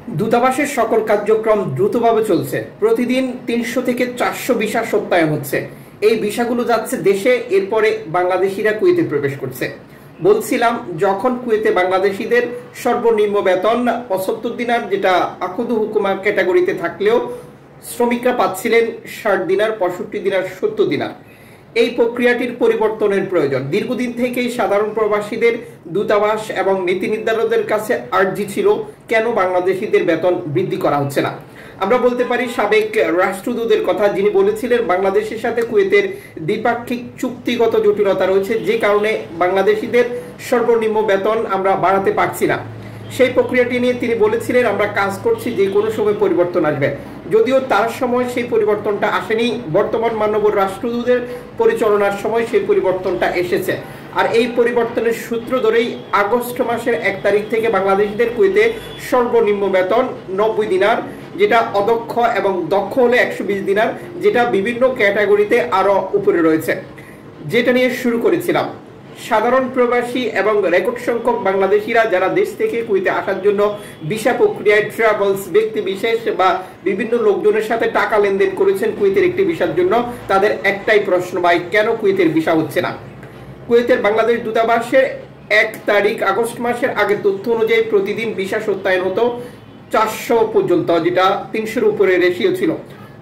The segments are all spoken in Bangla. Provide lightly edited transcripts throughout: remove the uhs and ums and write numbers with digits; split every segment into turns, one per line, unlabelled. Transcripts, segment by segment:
দূতাবাসের সকল কার্যক্রম দ্রুতভাবে চলছে। প্রতিদিন ৩০০ থেকে ৪০০ ভিসা সত্যায়ন হচ্ছে। এই ভিসাগুলো যাচ্ছে দেশে, এরপরে বাংলাদেশিরা কুয়েতে প্রবেশ করছে। বলছিলাম, যখন কুয়েতে বাংলাদেশিদের সর্বনিম্ন বেতন ৭৫ দিনার, যেটা আকুদু হুকুমা ক্যাটাগরিতে থাকলেও শ্রমিকরা পাচ্ছিলেন ৬০ দিনার, ৬৫ দিনার, ৭০ দিনার। এই প্রক্রিয়াটির পরিবর্তনের প্রয়োজন। দীর্ঘদিন থেকেই সাধারণ প্রবাসীদের দূতাবাস এবং নীতি নির্ধারকদের কাছে আর্জি ছিল, কেন বাংলাদেশিদের বেতন বৃদ্ধি করা হচ্ছে না। আমরা বলতে পারি সাবেক রাষ্ট্রদূতের কথা, যিনি বলেছিলেন বাংলাদেশের সাথে কুয়েতের দ্বিপাক্ষিক চুক্তিগত জটিলতা রয়েছে, যে কারণে বাংলাদেশিদের সর্বনিম্ন বেতন আমরা বাড়াতে পারছি না। সেই প্রক্রিয়াটি নিয়ে তিনি বলেছিলেন, আমরা কাজ করছি, যে কোনো সময় পরিবর্তন আসবে। যদিও তার সময় সেই পরিবর্তনটা আসেনি, বর্তমান মাননীয় রাষ্ট্রদূতের পরিচালনার সময় সেই পরিবর্তনটা এসেছে। আর এই পরিবর্তনের সূত্র ধরেই আগস্ট মাসের ১ তারিখ থেকে বাংলাদেশিদের কুয়েতে সর্বনিম্ন বেতন ৯০ দিনার, যেটা অদক্ষ এবং দক্ষ হলে ১২০ দিনার, যেটা বিভিন্ন ক্যাটাগরিতে আরো উপরে রয়েছে। যেটা নিয়ে শুরু করেছিলাম, সাধারণ প্রবাসী এবং রেকর্ড সংখ্যক বাংলাদেশিরা যারা দেশ থেকে কুয়েতে আসার জন্য ভিসা প্রক্রিয়ায় ট্রাভেলস, ব্যক্তি বিশেষ বা বিভিন্ন লোকজনের সাথে টাকা লেনদেন করেছেন কুয়েতের একটি ভিসার জন্য, তাদের একটাই প্রশ্ন, ভাই কেন কুয়েতের ভিসা হচ্ছে না। কুয়েতের বাংলাদেশ দূতাবাসের ১ তারিখ আগস্ট মাসের আগের তথ্য অনুযায়ী প্রতিদিন ভিসা সত্যায়ন হতো ৪০০ পর্যন্ত, যেটা ৩০০-র উপরে রেশিও ছিল।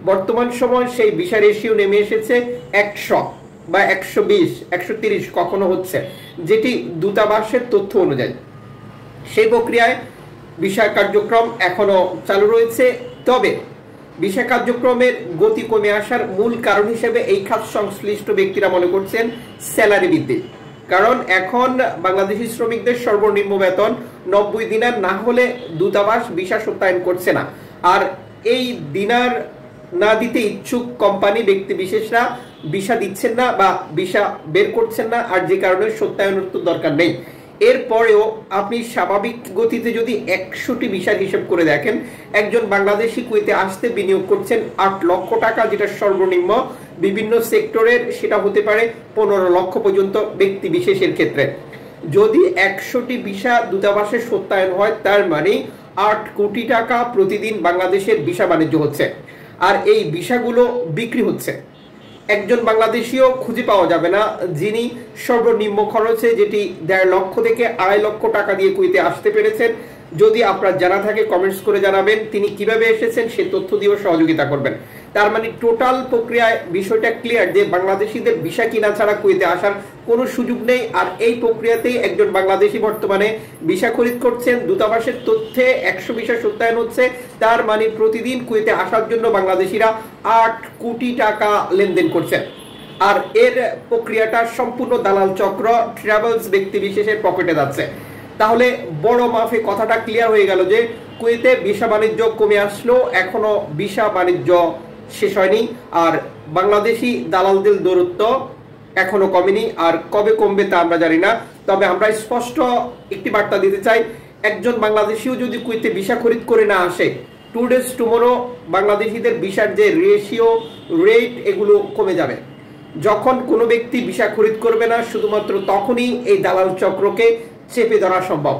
বর্তমান সময় সেই ভিসা রেশিও নেমে এসেছে ১০০ বা ১২০, ১৩০ কখনো হচ্ছে, যেটি দূতাবাসের তথ্য অনুযায়ী। সেই প্রক্রিয়ায় ভিসা কার্যক্রম এখনো চালু রয়েছে। তবে ভিসা কার্যক্রমের গতি কমে আসার মূল কারণ হিসেবে এই খাত সংশ্লিষ্ট ব্যক্তিরা মনে করছেন স্যালারি বৃদ্ধি। কারণ এখন বাংলাদেশি শ্রমিকদের সর্বনিম্ন বেতন ৯০ দিনার না হলে দূতাবাস ভিসা সত্যায়ন করছে না। আর এই দিনার না দিতে ইচ্ছুক কোম্পানি, ব্যক্তি বিশেষরা ভিসা দিচ্ছেন না বা ভিসা বের করছেন না, আর যে কারণে সত্যায়নের তো দরকার নেই। এরপরেও আপনি স্বাভাবিক গতিতে যদি ১০০টি ভিসার হিসেব করে দেখেন, একজন বাংলাদেশি কুয়েতে আসতে বিনিয়োগ করছেন ৮ লক্ষ টাকা, যেটা সর্বনিম্ন। বিভিন্ন সেক্টরের সেটা হতে পারে ১৫ লক্ষ পর্যন্ত ব্যক্তি বিশেষের ক্ষেত্রে। যদি ১০০টি ভিসা দূতাবাসে সত্যায়ন হয়, তার মানে ৮ কোটি টাকা প্রতিদিন বাংলাদেশের ভিসা বাণিজ্য হচ্ছে। আর এই ভিসাগুলো বিক্রি হচ্ছে। একজন বাংলাদেশিও খুঁজে পাওয়া যাবে না যিনি সর্বনিম্ন খরচে, যেটি ১.৫ লক্ষ থেকে ২.৫ লক্ষ টাকা দিয়ে কুয়েতে আসতে পেরেছেন। যদি আপনার জানা থাকে কমেন্টস করে জানাবেন, তিনি কিভাবে এসেছেন সে তথ্য দিয়েও সহযোগিতা করবেন। তার মানে টোটাল প্রক্রিয়ায় বিষয়টা ক্লিয়ার যে বাংলাদেশিদের ভিসা কিনা ছাড়া কুয়েতে আসার কোনো সুযোগ নেই। আর এই প্রক্রিয়াতেই একজন বাংলাদেশি বর্তমানে ভিসা খরিদ করছেন। দূতাবাসের তথ্যে ১০০ ভিসা সত্যায়ন হচ্ছে, তার মানে প্রতিদিন কুয়েতে আসার জন্য বাংলাদেশিরা ৮ কোটি টাকা লেনদেন করছেন। আর এর প্রক্রিয়াটা সম্পূর্ণ দালাল চক্র, ট্রাভেলস ব্যক্তি বিশেষের পকেটে যাচ্ছে। তাহলে বড় মাফে কথাটা ক্লিয়ার হয়ে গেল যে কুয়েতে ভিসা বাণিজ্য কমে আসলেও এখনো ভিসা বাণিজ্য শেষ হয়নি। আর বাংলাদেশি দালালদের দৌরত্ব এখনো কমেনি, আর কবে কমবে তা আমরা জানি না। তবে আমরা স্পষ্ট একটি বার্তা দিতে চাই, একজন বাংলাদেশিও যদি কুয়েতে ভিসা খরিদ করে না আসে, টুডেজ টুমোরো বাংলাদেশিদের ভিসার যে রেশিও, রেট, এগুলো কমে যাবে। যখন কোনো ব্যক্তি ভিসা খরিদ করবে না, শুধুমাত্র তখনই এই দালাল চক্রকে চেপে ধরা সম্ভব।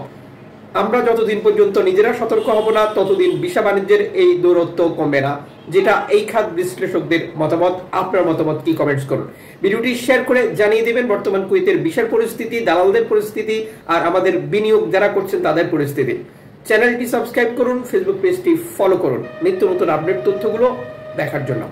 আমরা যতদিন পর্যন্ত নিজেরা সতর্ক হব না, ততদিন ভিসা বাণিজ্যের এই দৌরত্ব কমবে না। যেটা এই খাত বিশ্লেষকদের মতামত। আপনার মতামত কি? কমেন্টস করুন। ভিডিওটি শেয়ার করে জানিয়ে দেবেন বর্তমান কুয়েতের ভিসার পরিস্থিতি, দালালদের পরিস্থিতি, আর আমাদের বিনিয়োগ যারা করছেন তাদের পরিস্থিতি। চ্যানেলটি সাবস্ক্রাইব করুন, ফেসবুক পেজটি ফলো করুন নিত্য নতুন আপডেট তথ্যগুলো দেখার জন্য।